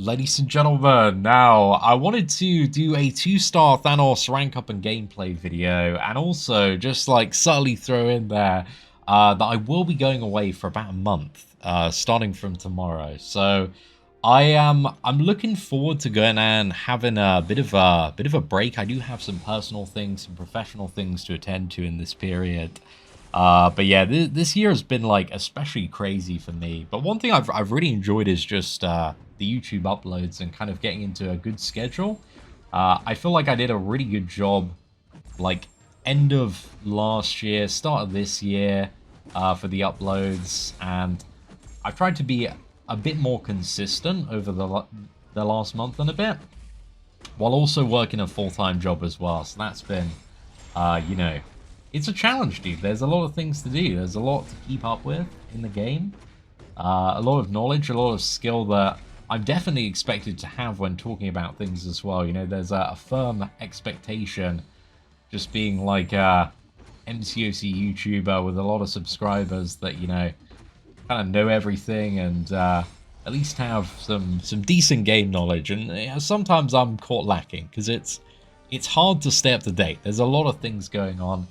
Ladies and gentlemen, now I wanted to do a 2-star Thanos rank up and gameplay video, and also just like subtly throw in there that I will be going away for about a month, starting from tomorrow. So I'm looking forward to going and having a bit of a break. I do have some personal things, some professional things to attend to in this period. But yeah, this year has been like especially crazy for me. But one thing I've really enjoyed is just the YouTube uploads and kind of getting into a good schedule. I feel like I did a really good job, like end of last year, start of this year, for the uploads, and I've tried to be a bit more consistent over the last month and a bit, while also working a full-time job as well. So that's been, you know, it's a challenge, dude. There's a lot of things to do. There's a lot to keep up with in the game. A lot of knowledge, a lot of skill that I'm definitely expected to have when talking about things as well. You know, there's a firm expectation, just being like a MCOC YouTuber with a lot of subscribers, that, you know, kind of know everything and at least have some decent game knowledge. And sometimes I'm caught lacking because it's hard to stay up to date. There's a lot of things going on.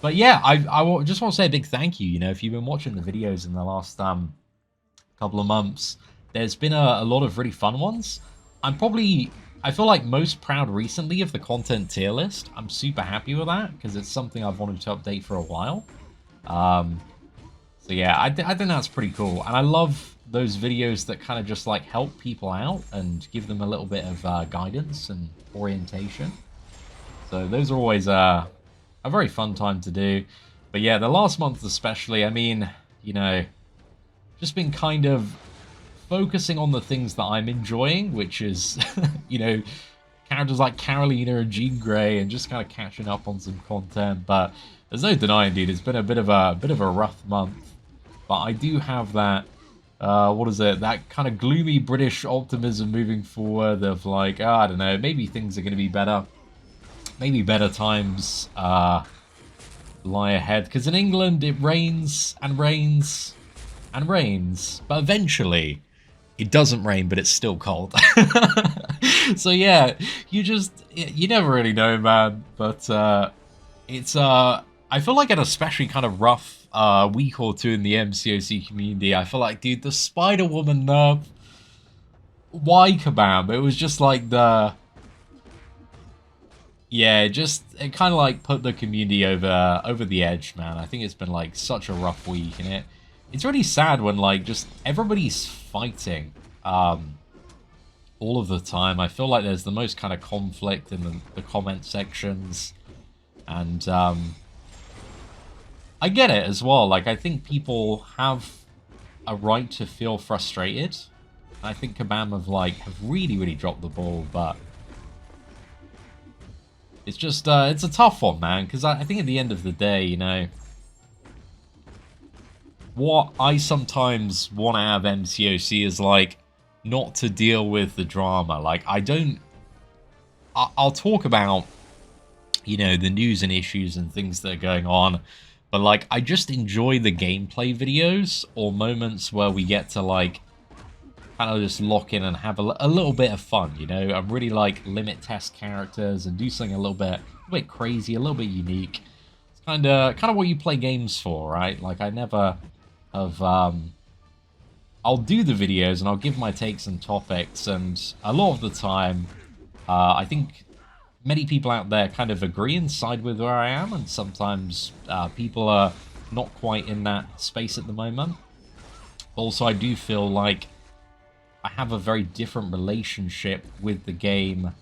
But yeah, I just want to say a big thank you. You know, if you've been watching the videos in the last couple of months, there's been a lot of really fun ones. I feel like most proud recently of the content tier list. I'm super happy with that because it's something I've wanted to update for a while. So yeah, I think that's pretty cool, and I love those videos that kind of just like help people out and give them a little bit of guidance and orientation. So those are always a very fun time to do. But yeah, the last month especially, I mean, you know, just been kind of focusing on the things that I'm enjoying, which is, you know, characters like Carolina and Jean Grey, and just kind of catching up on some content. But there's no denying, dude, it's been a bit of a rough month. But I do have that, what is it, that kind of gloomy British optimism moving forward of like, I don't know, maybe things are going to be better. Maybe better times lie ahead. Because in England, it rains and rains and rains. But eventually, it doesn't rain, but it's still cold. So yeah, you never really know, man. But it's, I feel like an especially kind of rough week or two in the MCOC community. I feel like, dude, the Spider-Woman nerf, why Kabam? It was just like yeah, it kind of like put the community over the edge, man. I think it's been like such a rough week, and it's really sad when like just everybody's fighting all of the time. I feel like there's the most kind of conflict in the comment sections, and I get it as well. Like, I think people have a right to feel frustrated. I think Kabam have really dropped the ball, but it's just, it's a tough one, man, because I think at the end of the day, you know, what I sometimes want out of MCOC is, like, not to deal with the drama. Like, I'll talk about, you know, the news and issues and things that are going on, but, like, I just enjoy the gameplay videos or moments where we get to, like, kind of just lock in and have a little bit of fun, you know? I'm really like limit test characters and do something a little bit crazy, a little bit unique. It's kind of what you play games for, right? Like, I never have, I'll do the videos and I'll give my takes and topics, and a lot of the time, I think many people out there kind of agree and side with where I am, and sometimes people are not quite in that space at the moment. Also, I do feel like I have a very different relationship with the game,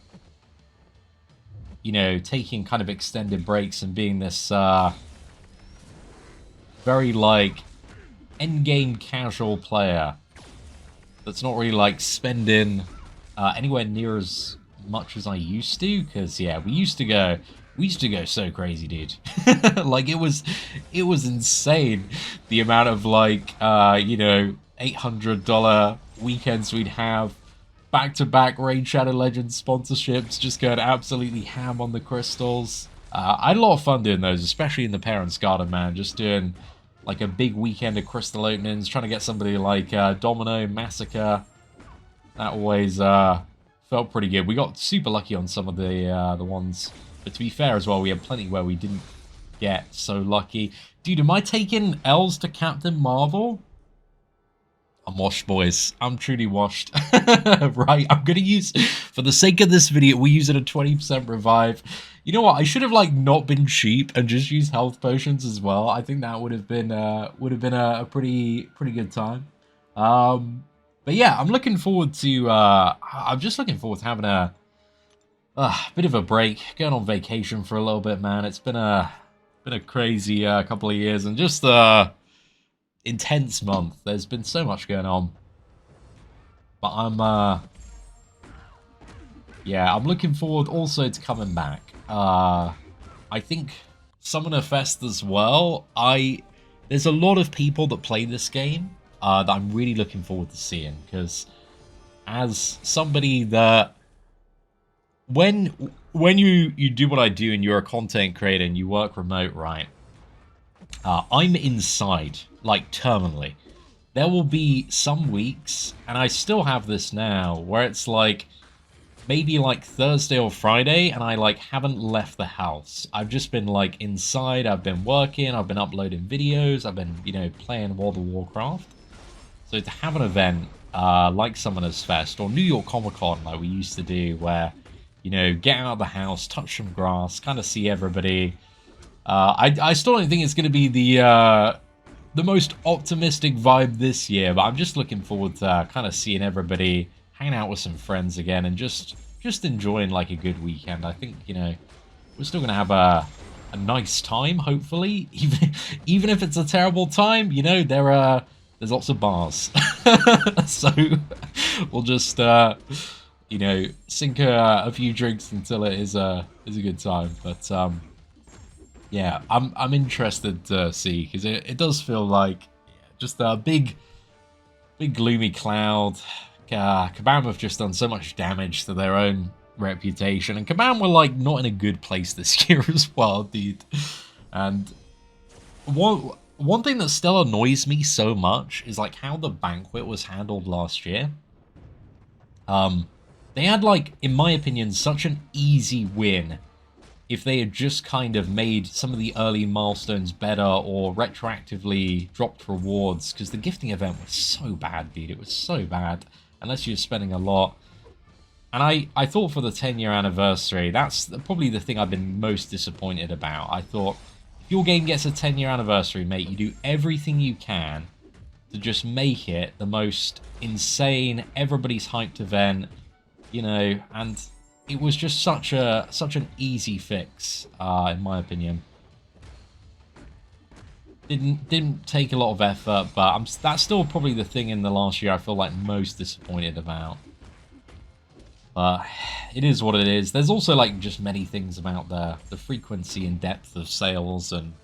you know, taking kind of extended breaks and being this very, like, endgame casual player that's not really, like, spending anywhere near as much as I used to, because, yeah, we used to go so crazy, dude. Like, it was insane, the amount of, like, you know, $800 weekends we'd have, back-to-back Raid Shadow Legends sponsorships, just going absolutely ham on the crystals. I had a lot of fun doing those, especially in the Parents' Garden, man, just doing like a big weekend of crystal openings, trying to get somebody like Domino, Massacre, That always felt pretty good. We got super lucky on some of the ones. But to be fair as well, we had plenty where we didn't get so lucky. Dude, am I taking L's to Captain Marvel? I'm washed, boys. I'm truly washed. Right, I'm gonna use, for the sake of this video, we're using a 20% revive. You know what? I should have like not been cheap and just used health potions as well. I think that would have been a pretty good time. But yeah, I'm looking forward to. I'm just looking forward to having a bit of a break, going on vacation for a little bit, man. It's been a crazy couple of years and just intense month. There's been so much going on, but yeah, I'm looking forward also to coming back. I think Summoner Fest as well. There's a lot of people that play this game that I'm really looking forward to seeing, because as somebody that when you do what I do and you're a content creator and you work remote, right? I'm inside, like, terminally. There will be some weeks, and I still have this now, where it's like, maybe like Thursday or Friday, and I like haven't left the house. I've just been like inside, I've been working, I've been uploading videos, I've been, you know, playing World of Warcraft. So to have an event like Summoners Fest or New York Comic Con like we used to do, where, you know, get out of the house, touch some grass, kind of see everybody. I still don't think it's going to be the most optimistic vibe this year, but I'm just looking forward to kind of seeing everybody, hanging out with some friends again, and just enjoying like a good weekend. I think, you know, we're still going to have a nice time, hopefully, even if it's a terrible time. You know, there's lots of bars, so we'll just you know, sink a few drinks until it is a good time. But yeah, I'm interested to see, because it does feel like just a big gloomy cloud. Kabam have just done so much damage to their own reputation, and Kabam were like not in a good place this year as well, dude. And one thing that still annoys me so much is like how the banquet was handled last year. They had, like, in my opinion, such an easy win if they had just kind of made some of the early milestones better or retroactively dropped rewards, because the gifting event was so bad, dude. It was so bad, unless you're spending a lot. And I thought for the 10-year anniversary, that's probably the thing I've been most disappointed about. I thought, if your game gets a 10-year anniversary, mate, you do everything you can to just make it the most insane, everybody's hyped event, you know, and it was just such an easy fix, in my opinion. Didn't take a lot of effort, but that's still probably the thing in the last year I feel like most disappointed about. But it is what it is. There's also like just many things about the frequency and depth of sales and,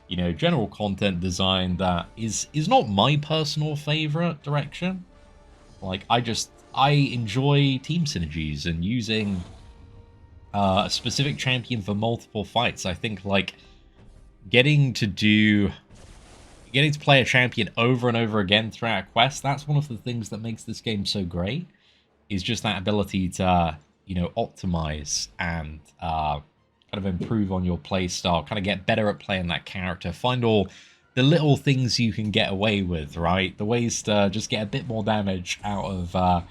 you know, general content design that is not my personal favorite direction. Like, I enjoy team synergies and using a specific champion for multiple fights. I think like getting to play a champion over and over again throughout a quest, that's one of the things that makes this game so great, is just that ability to, you know, optimize and kind of improve on your play style, kind of get better at playing that character, find all the little things you can get away with, right? The ways to just get a bit more damage out of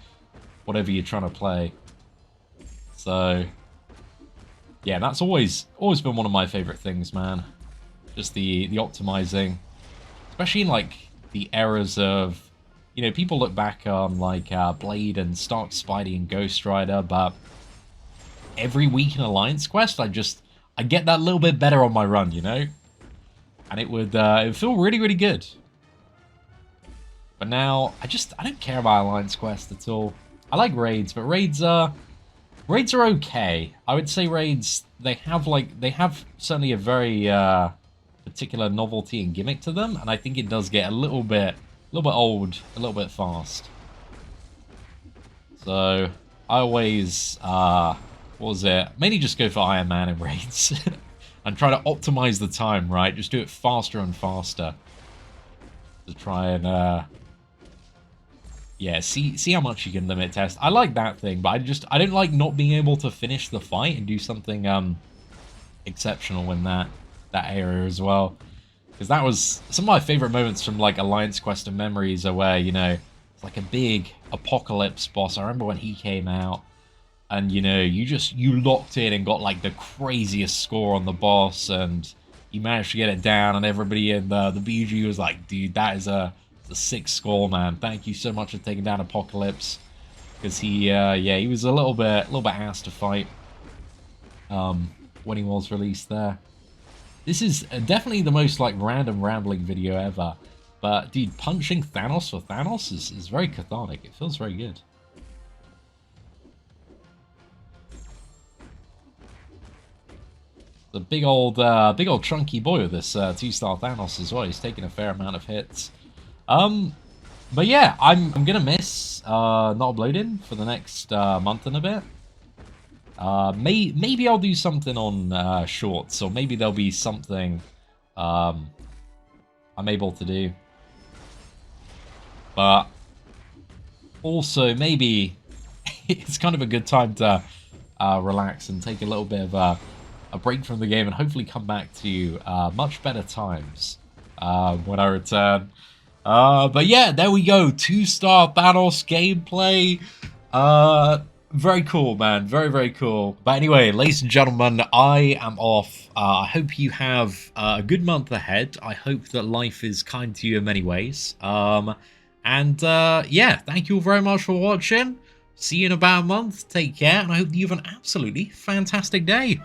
whatever you're trying to play. So yeah, that's always been one of my favorite things, man. Just the optimizing, especially in like the eras of, you know, people look back on like Blade and Stark Spidey and Ghost Rider, but every week in Alliance Quest, I get that little bit better on my run, you know? And it would feel really, really good. But now, I don't care about Alliance Quest at all. I like raids, but raids are okay. I would say raids, they have certainly a very particular novelty and gimmick to them, and I think it does get a little bit old, a little bit fast. So I always what was it? Mainly just go for Iron Man in raids and try to optimize the time, right? Just do it faster and faster to try and Yeah, see how much you can limit test. I like that thing, but I don't like not being able to finish the fight and do something exceptional in that area as well. Because that was some of my favorite moments from like Alliance Quest and Memories are where, you know, it's like a big apocalypse boss. I remember when he came out and, you know, you locked in and got like the craziest score on the boss and you managed to get it down and everybody in the BG was like, dude, that is a sick score, man. Thank you so much for taking down Apocalypse. Because yeah, he was a little bit ass to fight when he was released there. This is definitely the most like random rambling video ever. But dude, punching Thanos for Thanos is very cathartic. It feels very good. The big old chunky boy with this 2-star Thanos as well. He's taking a fair amount of hits. But yeah, I'm gonna miss not uploading for the next month and a bit. Maybe I'll do something on shorts, or maybe there'll be something I'm able to do. But also maybe it's kind of a good time to relax and take a little bit of a break from the game and hopefully come back to much better times when I return. But yeah, there we go. 2-star Thanos gameplay. Very cool, man. Very, very cool. But anyway, ladies and gentlemen, I am off. I hope you have a good month ahead. I hope that life is kind to you in many ways. Yeah, thank you all very much for watching. See you in about a month. Take care, and I hope you have an absolutely fantastic day.